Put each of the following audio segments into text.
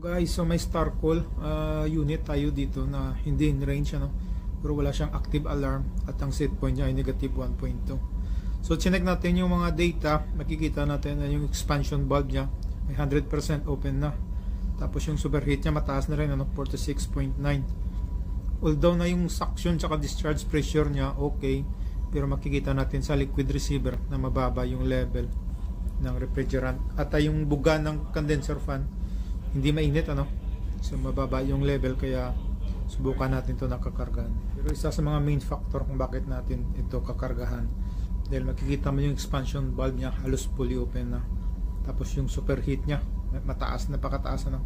Guys, so may Starcall unit tayo dito na hindi in range, ano, pero wala siyang active alarm at ang set point niya ay negative 1.2. So chinek natin yung mga data, makikita natin na yung expansion valve niya ay 100% open na, tapos yung superheat niya mataas na rin, ano, 46.9. Although na yung suction tsaka discharge pressure niya okay, pero makikita natin sa liquid receiver na mababa yung level ng refrigerant at yung buga ng condenser fan hindi mainit, ano, so mababa yung level, kaya subukan natin to nakakargahan. Pero isa sa mga main factor kung bakit natin ito kakargahan, dahil makikita mo yung expansion valve niya halos fully open na, tapos yung superheat niya mataas, napakataas, ano,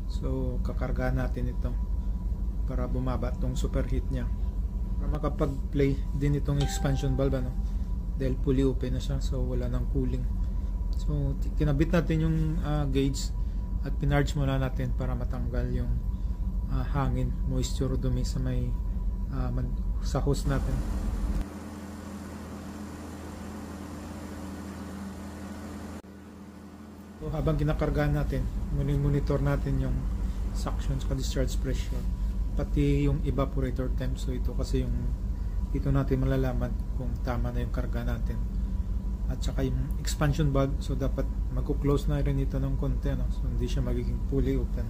so kakargahan natin ito para bumaba tong superheat niya, para makapag-play din itong expansion valve, ano, dahil fully open na siya, so wala nang cooling. So kinabit natin yung gauge at pinarge muna natin para matanggal yung hangin, moisture, dumi sa may sa hose natin. So habang kinakargahan natin, monitor natin yung suction sa discharge pressure, pati yung evaporator temp. So ito kasi yung dito natin malalaman kung tama na yung karga natin, at saka yung expansion valve, so dapat magko-close na rin ito ng konti, no? So hindi siya magiging fully open.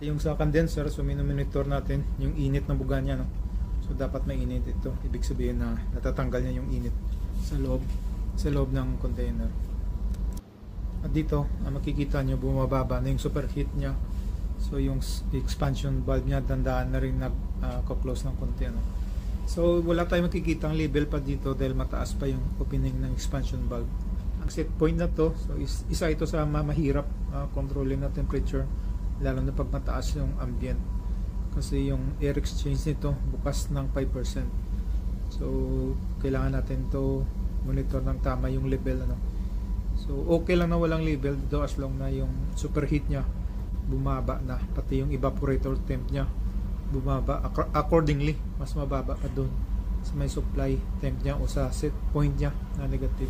Yung sa condenser, so monitor natin yung init ng buga niya, no? So dapat mainit ito, ibig sabihin na natatanggal niya yung init sa loob ng container. At dito makikita nyo bumababa na yung superheat niya, so yung expansion valve niya dandaan na rin nag-close ng konti, no? So wala tayong makikitang label pa dito dahil mataas pa yung opening ng expansion valve. Ang set point na to, so isa ito sa mahirap controlling na temperature, lalo na pag mataas yung ambient, kasi yung air exchange nito bukas ng 5%. So kailangan natin to monitor ng tama yung level, ano. So okay lang na walang label dito as long na yung superheat niya bumaba na, pati yung evaporator temp niya bumaba accordingly, mas mababa pa doon sa may supply temp niya o sa set point niya na negative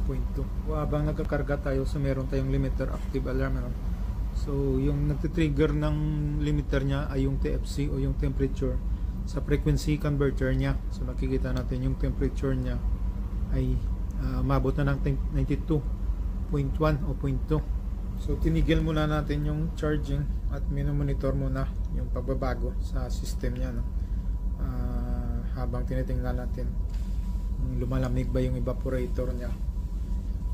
1.2. Habang nagkakarga tayo, so meron tayong limiter active alarm, ano? So yung nagtitrigger ng limiter niya ay yung TFC o yung temperature sa frequency converter niya. So makikita natin yung temperature niya ay mabot na ng 92.1 o 0.2. So tinigil muna natin yung charging at monitor muna yung pagbabago sa system niya, no? Habang tinitingnan natin lumalamig ba yung evaporator niya,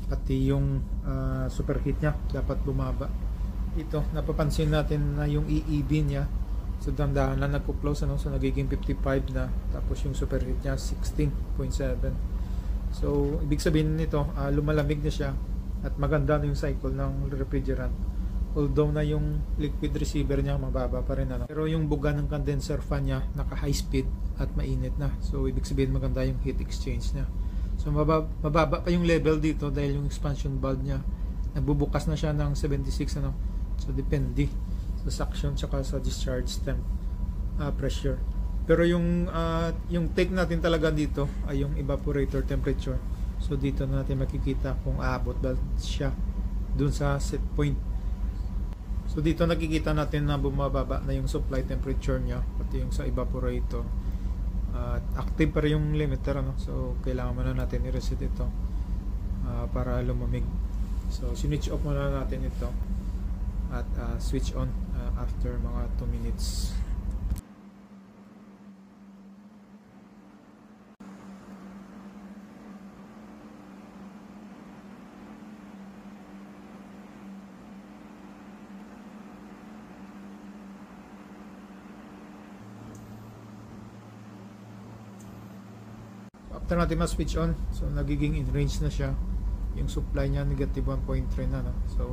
pati yung superheat niya dapat bumaba. Ito napapansin natin na yung EEB niya, so dandahan na nagko-close, ano, so nagiging 55 na, tapos yung superheat niya 16.7. So ibig sabihin nito lumalamig na siya at maganda na yung cycle ng refrigerant, although na yung liquid receiver niya mababa pa rin, ano. Pero yung buga ng condenser fan niya naka high speed at mainit na, so ibig sabihin maganda yung heat exchange niya. So mababa pa yung level dito dahil yung expansion valve niya nagbubukas na siya ng 76, ano. So depende sa suction tsaka sa discharge temp pressure. Pero yung take natin talaga dito ay yung evaporator temperature. So dito na natin makikita kung aabot ba siya dun sa set point. So dito nakikita natin na bumababa na yung supply temperature niya, pati yung sa evaporator. Active pa rin yung limiter, ano? So kailangan muna natin i-reset ito para lumamig. So switch off muna natin ito at switch on after mga 2 minutes. After natin ma-switch on, so nagiging in range na siya. Yung supply niya negative 1.3 na, no? So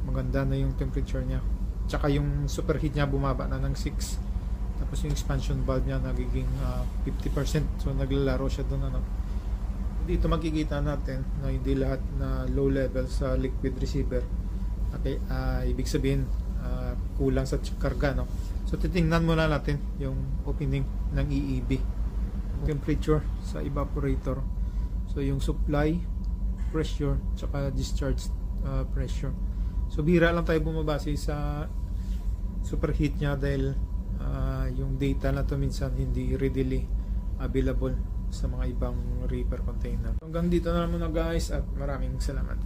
maganda na yung temperature niya, tsaka yung superheat niya bumaba na ng 6, tapos yung expansion valve niya nagiging 50%, so naglalaro siya doon, ano. Dito makikita natin na hindi lahat na low level sa liquid receiver, okay, ibig sabihin kulang sa karga, no. So titingnan muna natin yung opening ng EEB, temperature sa evaporator, so yung supply pressure tsaka discharge pressure. So bira lang tayo bumabase sa superheat niya dahil yung data na to minsan hindi readily available sa mga ibang reaper container. Hanggang dito na muna guys at maraming salamat.